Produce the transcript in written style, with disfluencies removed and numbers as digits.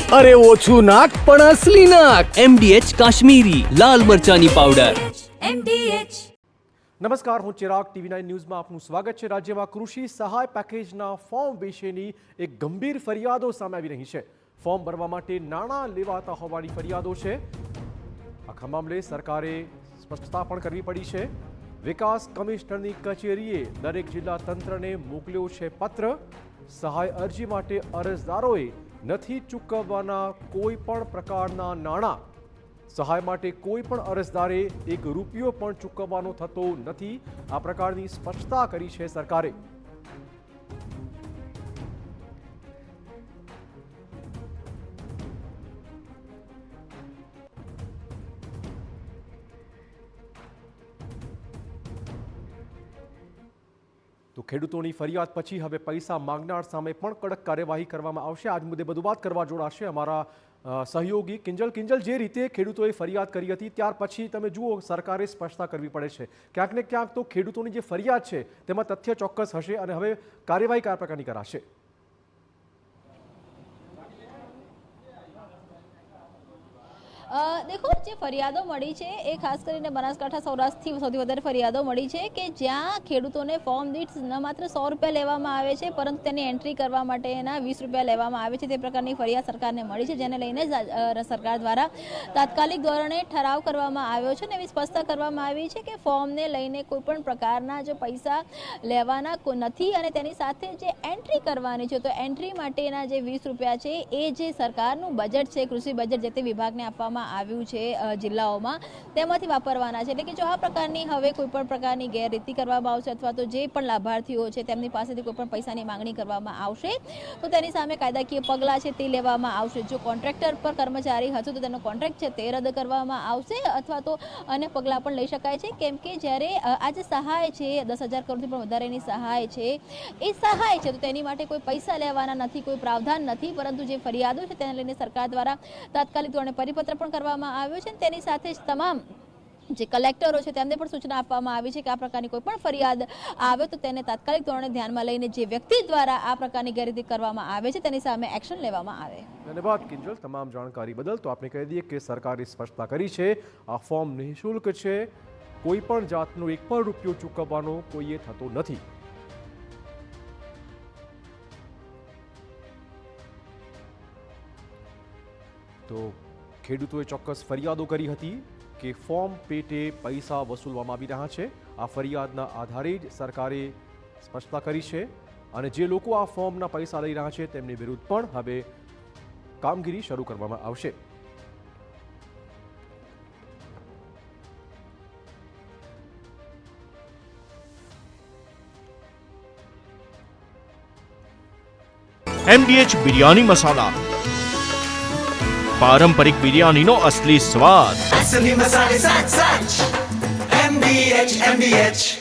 अरे ओछू नाक पण असली नाक। MDH કાશ્મીરી લાલ મરચાની પાવડર। MDH। નમસ્કાર, હું ચિરાગ TV9 ન્યૂઝમાં આપનું સ્વાગત છે। રાજ્યમાં કૃષિ સહાય પેકેજના ફોર્મ વિશેની એક ગંભીર ફરિયાદો સામે આવી રહી છે। ફોર્મ ભરવા માટે નાણાં લેવાતા હોવાની ફરિયાદો છે। આખા મામલે સરકારે સ્પષ્ટતા પણ કરવી પડી છે। વિકાસ કમિશનરની કચેરીએ દરેક જિલ્લા તંત્રને મોકલ્યો છે પત્ર। સહાય અરજી માટે અરજદારોએ નથી ચૂકવવાના કોઈ પણ પ્રકારના નાણાં। સહાય માટે કોઈ પણ અરજદારે એક રૂપિયો પણ ચૂકવવાનો થતો નથી। આ પ્રકારની સ્પષ્ટતા કરી છે સરકારે। તો ખેડૂતોની ફરિયાદ પછી હવે પૈસા માંગનાર સામે પણ કડક કાર્યવાહી કરવામાં આવશે। આજ મુદ્દે વધુ વાત કરવા જોડાશે અમારા સહયોગી કિંજલ। કિંજલ, જે રીતે ખેડૂતોએ ફરિયાદ કરી હતી ત્યાર પછી તમે જુઓ સરકારે સ્પષ્ટતા કરવી પડે છે। ક્યાંક ને ક્યાંક તો ખેડૂતોની જે ફરિયાદ છે તેમાં તથ્ય ચોક્કસ હશે અને હવે કાર્યવાહી કયા પ્રકારની કરાશે? देखो, જે ફરિયાદો મળી છે એ ખાસ કરીને બનાસકાંઠા સૌરાષ્ટ્રથી સૌથી વધારે ફરિયાદો મળી છે કે જ્યાં ખેડૂતોને ફોર્મ દીઠ ન માત્ર 100 રૂપિયા લેવામાં આવે છે પરંતુ તેની એન્ટ્રી કરવા માટેના 20 રૂપિયા લેવામાં આવે છે। તે પ્રકારની ફરિયાદ સરકારને મળી છે, જેને લઈને સરકાર દ્વારા તાત્કાલિક ધોરણે ઠરાવ કરવામાં આવ્યો છે અને એવી સ્પષ્ટતા કરવામાં આવી છે કે ફોર્મને લઈને કોઈપણ પ્રકારના જો પૈસા લેવાના નથી અને તેની સાથે જે એન્ટ્રી કરવાની છે તો એન્ટ્રી માટેના જે 20 રૂપિયા છે એ જે સરકારનું બજેટ છે, કૃષિ બજેટ જે તે વિભાગને આપવામાં આવ્યું છે જિલ્લાઓમાં તેમાંથી વાપરવાના છે। એટલે કે જો આ પ્રકારની હવે કોઈ પણ પ્રકારની ગેરરીતિ કરવામાં આવશે અથવા તો જે પણ લાભાર્થીઓ છે તેમની પાસેથી કોઈ પણ પૈસાની માંગણી કરવામાં આવશે તો તેની સામે કાયદાકીય પગલાં છે તે લેવામાં આવશે। જો કોન્ટ્રાક્ટર પર કર્મચારી હતો તો તેનો કોન્ટ્રાક્ટ છે તે રદ કરવામાં આવશે અથવા તો અન્ય પગલાં પણ લઈ શકાય છે। કેમ કે જ્યારે આ જે સહાય છે 10,000 કરોડથી પણ વધારેની સહાય છે એ સહાય છે તો તેની માટે કોઈ પૈસા લેવાના નથી, કોઈ પ્રાવધાન નથી, પરંતુ જે ફરિયાદો છે તેને લઈને સરકાર દ્વારા તાત્કાલિક ધોરણે પરિપત્ર પણ કરવામાં આવ્યો છે। તેની સાથે જ તમામ જે કલેક્ટરો છે તેમને પણ સૂચના આપવામાં આવી છે કે આ પ્રકારની કોઈ પણ ફરિયાદ આવે તો તેને તાત્કાલિક ધોરણે ધ્યાનમાં લઈને જે વ્યક્તિ દ્વારા આ પ્રકારની ગેરરીતિ કરવામાં આવે છે તેની સામે એક્શન લેવામાં આવે। ધન્યવાદ કિંજલ, તમામ જાણકારી બદલ। તો આપણે કહી દઈએ કે સરકારે સ્પષ્ટતા કરી છે આ ફોર્મ નિઃશુલ્ક છે, કોઈ પણ જાતનો એક પણ રૂપિયો ચૂકવવાનો કોઈએ થતો નથી। તો ખેડૂતોએ ચોક્કસ ફરિયાદો કરી હતી કે ફોર્મ પેટે પૈસા વસૂલવામાં આવી રહ્યા છે। આ ફરિયાદના આધારે જ સરકારે સ્પષ્ટતા કરી છે અને જે લોકો આ ફોર્મના પૈસા લઈ રહ્યા છે તેમની વિરુદ્ધ પણ હવે કામગીરી શરૂ કરવામાં આવશે। MDH બિરયાની મસાલા, પારંપરિક બિરયાનીનો અસલી સ્વાદ। असली मसाले साच MDH